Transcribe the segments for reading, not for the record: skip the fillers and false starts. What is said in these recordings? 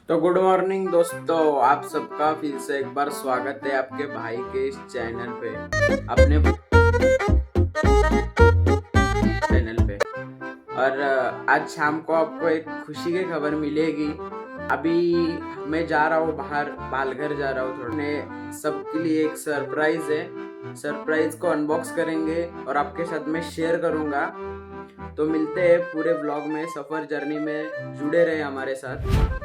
तो good morning दोस्तों, आप सबका फिर से एक बार स्वागत है आपके भाई के इस चैनल पे, अपने चैनल पे। और आज शाम को आपको एक खुशी की खबर मिलेगी। अभी मैं जा रहा हूँ बाहर, पालघर जा रहा हूँ। थोड़े सबके लिए एक सरप्राइज है। सरप्राइज को अनबॉक्स करेंगे और आपके साथ में शेयर करूंगा। तो मिलते हैं पूरे ब्लॉग में, सफर जर्नी में जुड़े रहे हमारे साथ।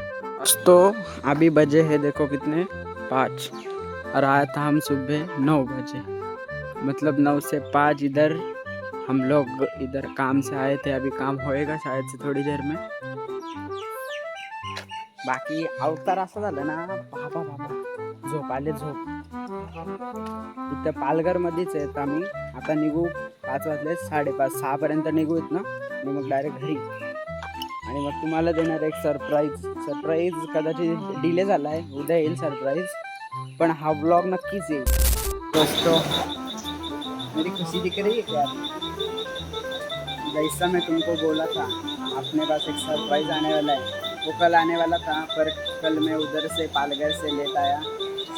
तो अभी बजे है देखो कितने, 5। और आया था हम सुबह 9 बजे, मतलब 9 से 5 इधर हम लोग इधर काम से आए थे। अभी काम होएगा शायद से थोड़ी देर में। बाकी अवतार असं झालं ना, बाबा बाबा झोप आले, झोप। इथं पालघर मध्येच आहेत आम्ही। आता निघू, 5 वाजले, 5:30 6 पर्यंत निघू इथनं आणि मग डायरेक्ट घरी। आणि मग तुम्हाला देणार एक सरप्राईज कदाचित डिले झालाय, उद्या येईल सरप्राईज, पण हा ब्लॉग नक्कीच येईल दोस्तों। मेरी खुशी दिख रही है क्या? जैसा मैं तुमको बोला था, अपने पास एक सरप्राइज आने वाला है। वो कल आने वाला था, पर कल मैं उधर से पालघर से लेट आया।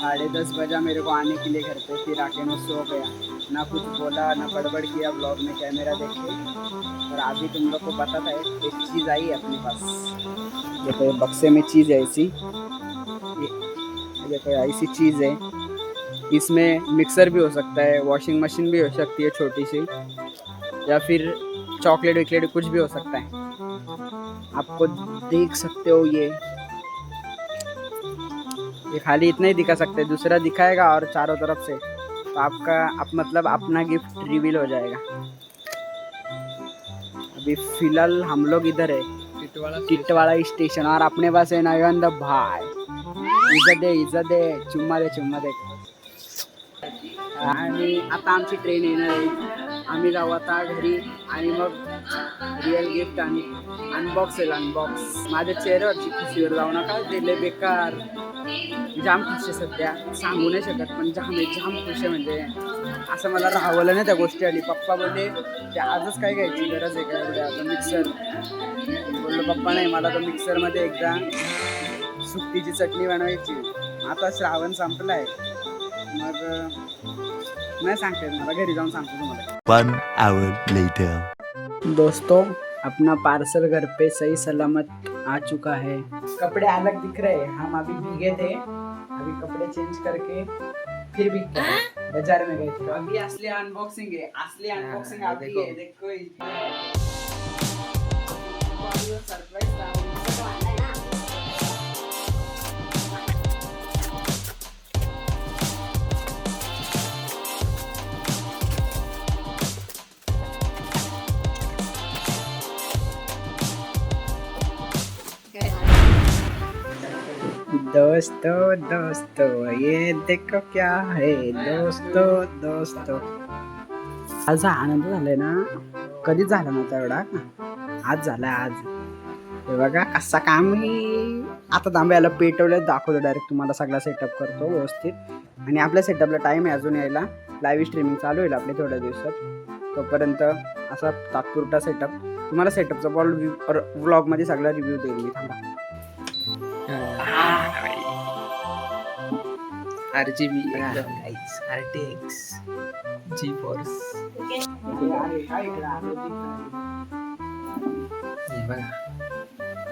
10:30 बजा मेरे को आने के लिए घर पे, फिर आके मैं सो गया। ना कुछ बोला ना बड़बड़ किया ब्लॉग में कैमरा देख के। और अभी तुम लोग को पता था एक चीज़ आई है अपने पास। देखो ये बक्से में चीज़ है ऐसी, देखो ऐसी चीज़ है। इसमें मिक्सर भी हो सकता है, वॉशिंग मशीन भी हो सकती है छोटी सी, या फिर चॉकलेट विकलेट कुछ भी हो सकता है। आपको देख सकते हो ये खाली इतना ही दिखा सकते हैं, दूसरा दिखाएगा और चारों तरफ से तो आपका मतलब अपना गिफ्ट रिवील हो जाएगा। अभी फिलहाल हम लोग इधर है टिटवाला स्टेशन, और अपने पास है नयन भाई। इज्जत दे, चुम्मा दे। आणि आता आमची ट्रेन येणार आहे, आम्ही जाऊ आता घरी आणि मग रिअल गिफ्ट आणि अनबॉक्स माझ्या चेहऱ्यावरची खुशीवर जाऊ नका, ते लय बेकार। जाम खुश आहे सध्या, सांगू नाही शकत, पण जाम खुश आहे। म्हणजे असं मला राहवलं नाही त्या गोष्टी आली। पप्पा बोलले ते आजच काय घ्यायची गरज आहे का एवढ्या, आता मिक्सर। बोललो पप्पा नाही, मला तर मिक्सरमध्ये एकदा सुकटीची चटणी बनवायची। आता श्रावण संपलाय, मग नाही सांगते, मला घरी जाऊन सांगतो तुम्हाला। 1 hour later. दोस्तों, अपना पार्सल घर पे सही सलामत आ चुका है। कपड़े अलग दिख रहे हैं, हम अभी भीगे थे, अभी कपड़े चेंज करके फिर भीगते हैं। बाजार में गए थे, अभी असली अनबॉक्सिंग है, अभी है। देखो सरप्राइज था। दोस्तों ये देखो क्या है दोस्तों। आज आनंद झालाय ना, कधीच झाला नव्हता एवढा, आज झालाय आज। हे बघा कसा काम आता तांब्याला पेटवलं, दाखवतो डायरेक्ट तुम्हाला। सगळा सेटअप करतो व्यवस्थित, आणि आपल्या सेटअपला टाइम आहे अजून यायला। लाईव्ह स्ट्रीमिंग चालू होईल आपली थोड्या दिवसात, तोपर्यंत असा तात्पुरता सेटअप तुम्हाला सेटअपचा व्लॉग मध्ये सगळा रिव्ह्यू देईल मी। थांबा, RGB RTX GeForce हे बघा,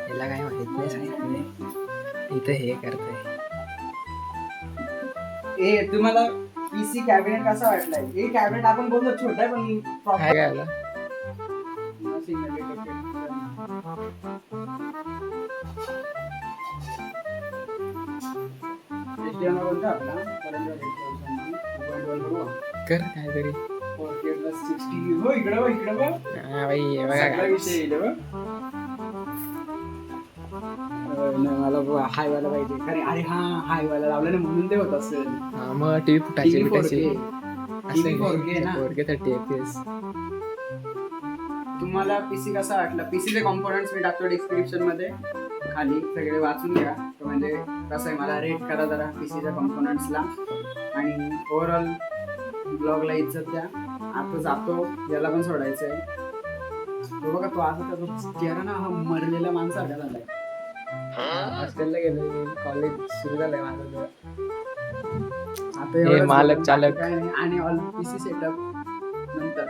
याला काय माहित नाही, सांगितलं इथं हे करतंय। तुम्हाला पीसी कॅबिनेट कसा वाटलाय? हे कॅबिनेट आपण बोलतो छोटा आहे, पण काय आला कर काहीतरी मला हायवाला पाहिजे खरे। अरे हा, हायवाला लावलं ना म्हणून ते होत असेल। मग टीव्ही फुटायची 4K ना, 30 FPS। तुम्हाला पीसी कसा वाटला? पीसीचे कॉम्पोनंट्स मी टाकतो डिस्क्रिप्शन मध्ये खाली, सगळे वाचून घ्या। तर म्हणजे कसं आहे, मला रेट करा जरा पीसीच्या कॉम्पोनंट्सला, आणि ओव्हरऑल ब्लॉगला इज्जत द्या। आता जातो, याला पण सोडायचं आहे। तो बघा, तो असं चेहरा ना हा मरलेल्या माणसासारखा झालाय। हॉस्टेलला गेलो, कॉलेज सुरू झालंय माझं. आता हे एवढंच मालक, बोलून चालक. बाकी काय नाही. आणि ऑल पीसी सेटअप नंतर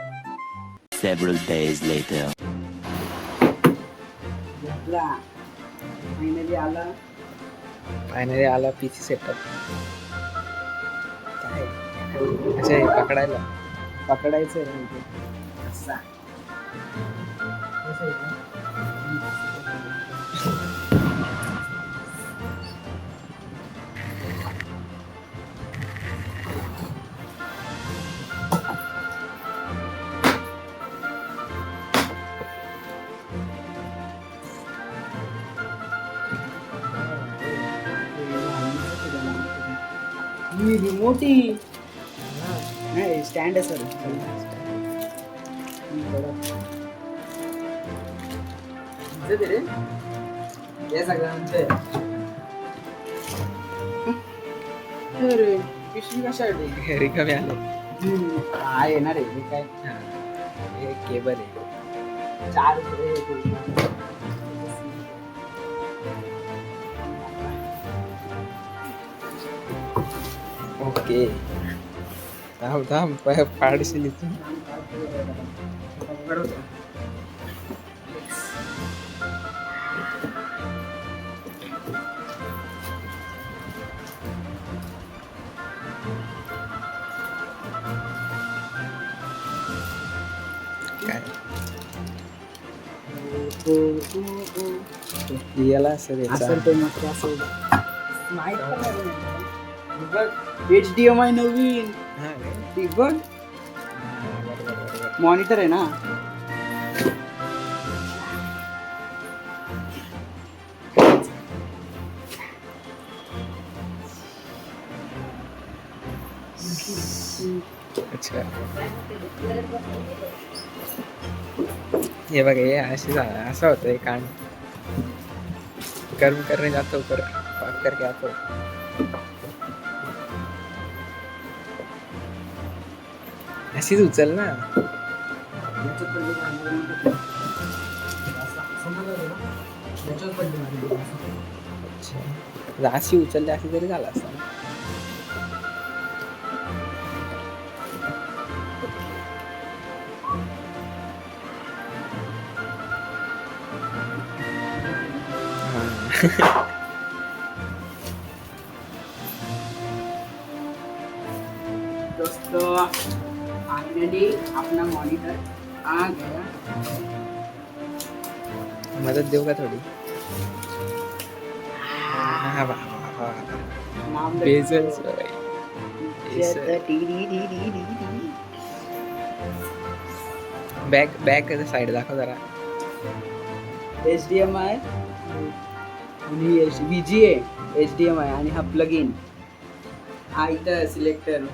Several days later. घेतला फायनली आला. फायनली आला पीसी सेटअप. काय अच्छा हे पकडायला. पकडायचं आहे रे इथे. असा रिमोट ही नाही स्टँड आहे सर. रे हे सगळ्यांचे अरे पिशवी कशासाठी रिकामी आले. काय येणार आहे हे काय हे केबल आहे. 4 रुपये. ओके थांब थांब पाडशील इथून. काय याला असं द्यायचं. असं ते मस्त असं माहित पण नाही. बघ HDMI नवीन. हा काय? ती बघ मॉनिटर आहे ना. अच्छा ये बघ ये अशी असं होतं हे कान गर्म करने जातो ऊपर पाक करके आतो. अशीच उचल ना. अच्छा अशी उचलली अशी तरी झाला असता. दोस्तों फाइनली अपना मॉनिटर आ गया. मदत देऊ का थोडी. नाम बेजल्स बॅक बॅक साईड दाखव जरा. HDMI आणि VGA HDMI आणि हा प्लग इन. हा इथं सिलेक्टर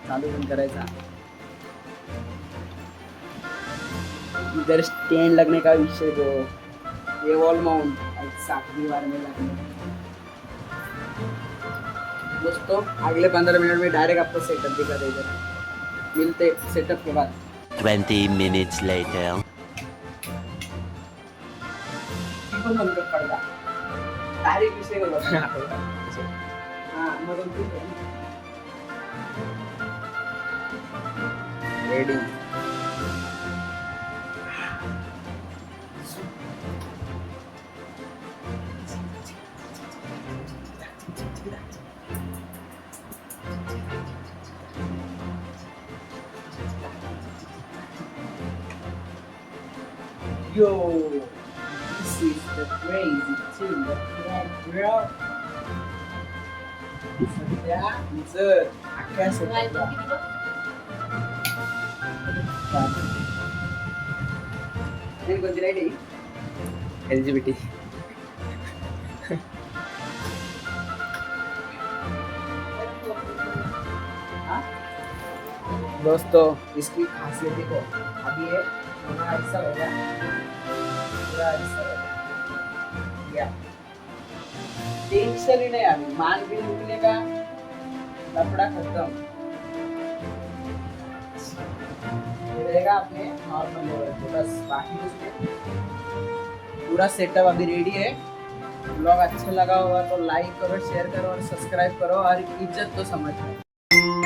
चालू पण करायचा. इधर स्टैंड लगने का विषय जो ये वॉल माउंट सातवीं बार में लगने. दोस्तों अगले 15 मिनट में डायरेक्ट आपको सेटअप दिखा देगा. मिलते सेटअप के बाद. 20 minutes later. पण बंद कर पडदा. डायरेक्ट विषय बोला. हां मग ready. Yo, this is the crazy tune, bro. सध्या आमचं अख्ख्या सेटअपला कोणती राईट आहे? LGBT. दोस्तों इसकी खासियत देखो. अभी ये पूरा ऐसा हो गया. पूरा ऐसा हो गया. टेंशन ही नहीं अभी. मान भी उठने का लफड़ा खत्म. ये रहेगा अपने नॉर्मल लेवल पे बस. बाकी उसमें पूरा सेटअप अभी रेडी है. ब्लॉग अच्छा लगा होगा तो लाइक करो, शेयर करो और सब्सक्राइब करो और इज्जत तो समझ लो।